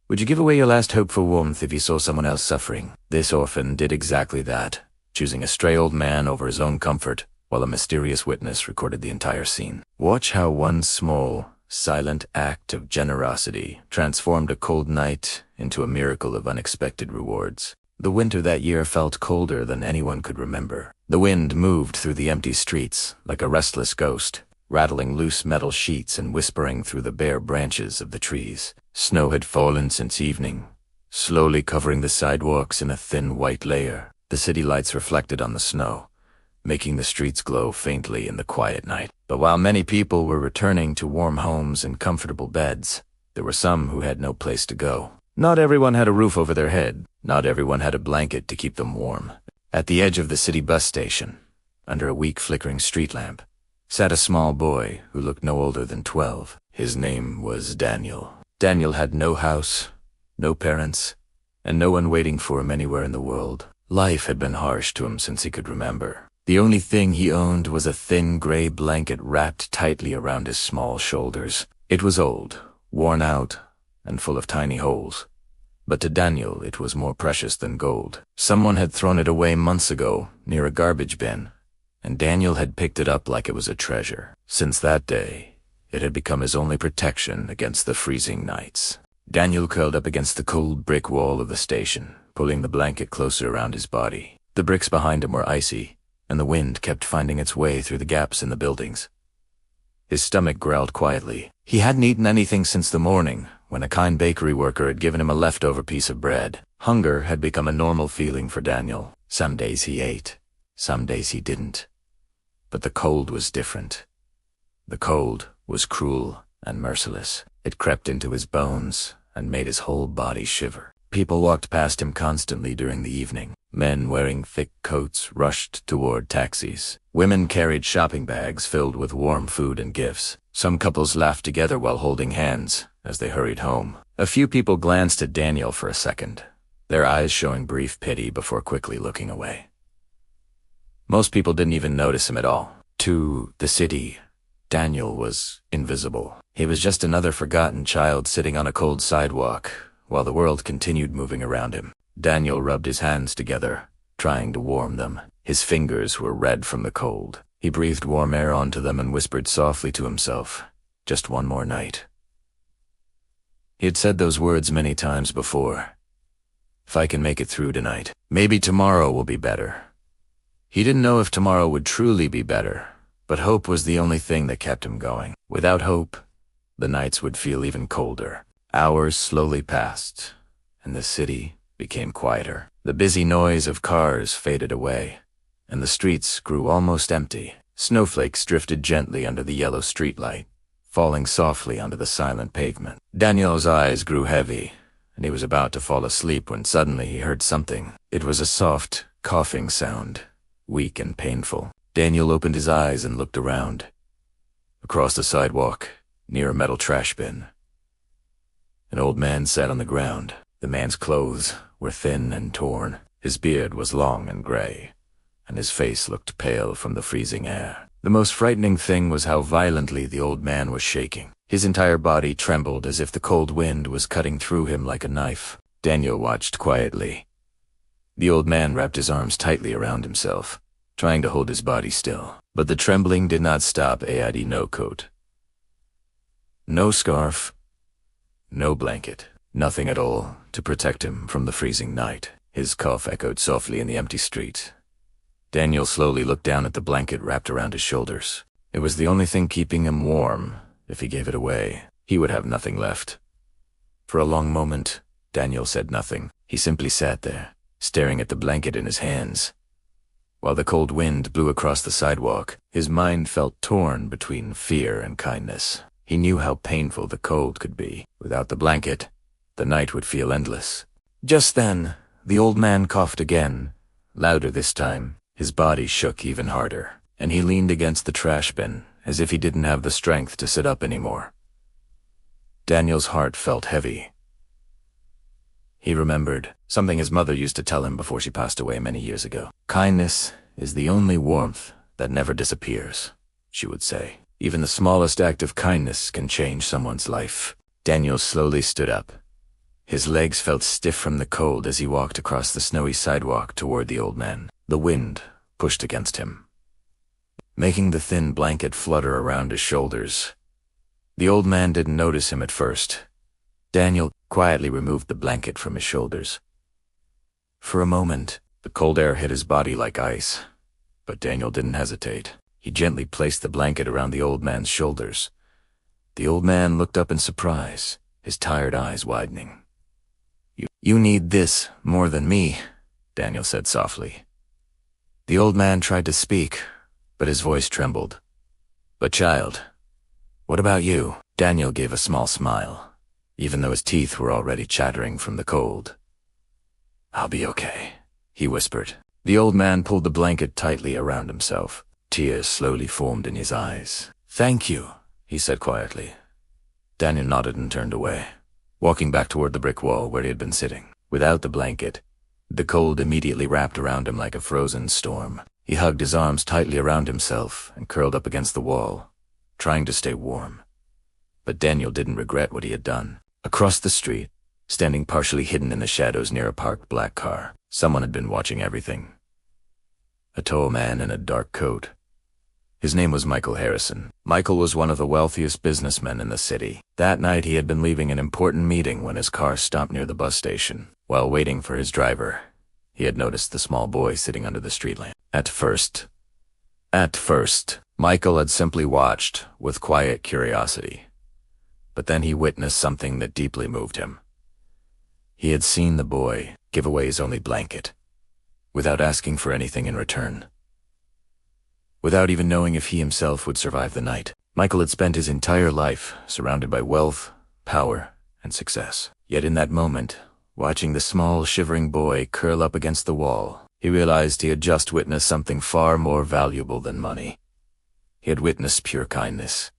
Would you give away your last hope for warmth if you saw someone else suffering? This orphan did exactly that, choosing a stray old man over his own comfort, while a mysterious witness recorded the entire scene. Watch how one small, silent act of generosity transformed a cold night into a miracle of unexpected rewards. The winter that year felt colder than anyone could remember. The wind moved through the empty streets like a restless ghost, rattling loose metal sheets and whispering through the bare branches of the trees. Snow had fallen since evening, slowly covering the sidewalks in a thin white layer. The city lights reflected on the snow, making the streets glow faintly in the quiet night. But while many people were returning to warm homes and comfortable beds, there were some who had no place to go. Not everyone had a roof over their head. Not everyone had a blanket to keep them warm. At the edge of the city bus station, under a weak flickering street lamp, sat a small boy who looked no older than 12. His name was Daniel. Daniel had no house, no parents, and no one waiting for him anywhere in the world. Life had been harsh to him since he could remember. The only thing he owned was a thin gray blanket wrapped tightly around his small shoulders. It was old, worn out, and full of tiny holes. But to Daniel, it was more precious than gold. Someone had thrown it away months ago, near a garbage bin, and Daniel had picked it up like it was a treasure. Since that day, it had become his only protection against the freezing nights. Daniel curled up against the cold brick wall of the station, pulling the blanket closer around his body. The bricks behind him were icy, and the wind kept finding its way through the gaps in the buildings. His stomach growled quietly. He hadn't eaten anything since the morning, when a kind bakery worker had given him a leftover piece of bread. Hunger had become a normal feeling for Daniel. Some days he ate, some days he didn't. But the cold was different. The cold was cruel and merciless. It crept into his bones and made his whole body shiver. People walked past him constantly during the evening. Men wearing thick coats rushed toward taxis. Women carried shopping bags filled with warm food and gifts. Some couples laughed together while holding hands as they hurried home. A few people glanced at Daniel for a second, their eyes showing brief pity before quickly looking away. Most people didn't even notice him at all. To the city, Daniel was invisible. He was just another forgotten child sitting on a cold sidewalk while the world continued moving around him. Daniel rubbed his hands together, trying to warm them. His fingers were red from the cold. He breathed warm air onto them and whispered softly to himself, "Just one more night." He had said those words many times before. "If I can make it through tonight, maybe tomorrow will be better." He didn't know if tomorrow would truly be better, but hope was the only thing that kept him going. Without hope, the nights would feel even colder. Hours slowly passed, and the city became quieter. The busy noise of cars faded away, and the streets grew almost empty. Snowflakes drifted gently under the yellow streetlight, falling softly onto the silent pavement. Daniel's eyes grew heavy, and he was about to fall asleep when suddenly he heard something. It was a soft, coughing sound, weak and painful. Daniel opened his eyes and looked around. Across the sidewalk, near a metal trash bin, an old man sat on the ground. The man's clothes were thin and torn. His beard was long and gray, and his face looked pale from the freezing air. The most frightening thing was how violently the old man was shaking. His entire body trembled as if the cold wind was cutting through him like a knife. Daniel watched quietly. The old man wrapped his arms tightly around himself, trying to hold his body still. But the trembling did not stop. No coat, no scarf, no blanket, nothing at all to protect him from the freezing night. His cough echoed softly in the empty street. Daniel slowly looked down at the blanket wrapped around his shoulders. It was the only thing keeping him warm. If he gave it away, he would have nothing left. For a long moment, Daniel said nothing. He simply sat there, staring at the blanket in his hands. While the cold wind blew across the sidewalk, his mind felt torn between fear and kindness. He knew how painful the cold could be. Without the blanket, the night would feel endless. Just then, the old man coughed again, louder this time. His body shook even harder, and he leaned against the trash bin, as if he didn't have the strength to sit up anymore. Daniel's heart felt heavy. He remembered something his mother used to tell him before she passed away many years ago. "Kindness is the only warmth that never disappears," she would say. "Even the smallest act of kindness can change someone's life." Daniel slowly stood up. His legs felt stiff from the cold as he walked across the snowy sidewalk toward the old man. The wind pushed against him, making the thin blanket flutter around his shoulders. The old man didn't notice him at first. Daniel quietly removed the blanket from his shoulders. For a moment, the cold air hit his body like ice, but Daniel didn't hesitate. He gently placed the blanket around the old man's shoulders. The old man looked up in surprise, his tired eyes widening. You need this more than me," Daniel said softly. The old man tried to speak, but his voice trembled. "But child, what about you?" Daniel gave a small smile, even though his teeth were already chattering from the cold. "I'll be okay," he whispered. The old man pulled the blanket tightly around himself. Tears slowly formed in his eyes. "Thank you," he said quietly. Daniel nodded and turned away, walking back toward the brick wall where he had been sitting. Without the blanket, the cold immediately wrapped around him like a frozen storm. He hugged his arms tightly around himself and curled up against the wall, trying to stay warm. But Daniel didn't regret what he had done. Across the street, standing partially hidden in the shadows near a parked black car, someone had been watching everything. A tall man in a dark coat. His name was Michael Harrison. Michael was one of the wealthiest businessmen in the city. That night he had been leaving an important meeting when his car stopped near the bus station. While waiting for his driver, he had noticed the small boy sitting under the street lamp. At first, Michael had simply watched with quiet curiosity. But then he witnessed something that deeply moved him. He had seen the boy give away his only blanket, without asking for anything in return. Without even knowing if he himself would survive the night. Michael had spent his entire life surrounded by wealth, power, and success. Yet in that moment, watching the small, shivering boy curl up against the wall, he realized he had just witnessed something far more valuable than money. He had witnessed pure kindness.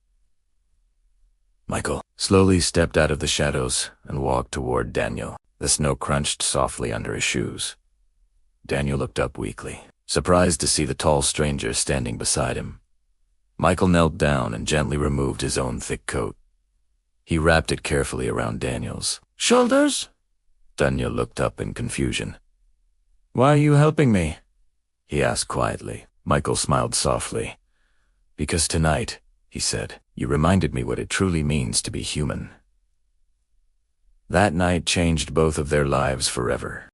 Michael slowly stepped out of the shadows and walked toward Daniel. The snow crunched softly under his shoes. Daniel looked up weakly, surprised to see the tall stranger standing beside him. Michael knelt down and gently removed his own thick coat. He wrapped it carefully around Daniel's shoulders. Daniel looked up in confusion. "Why are you helping me?" he asked quietly. Michael smiled softly. "Because tonight," he said, "you reminded me what it truly means to be human." That night changed both of their lives forever.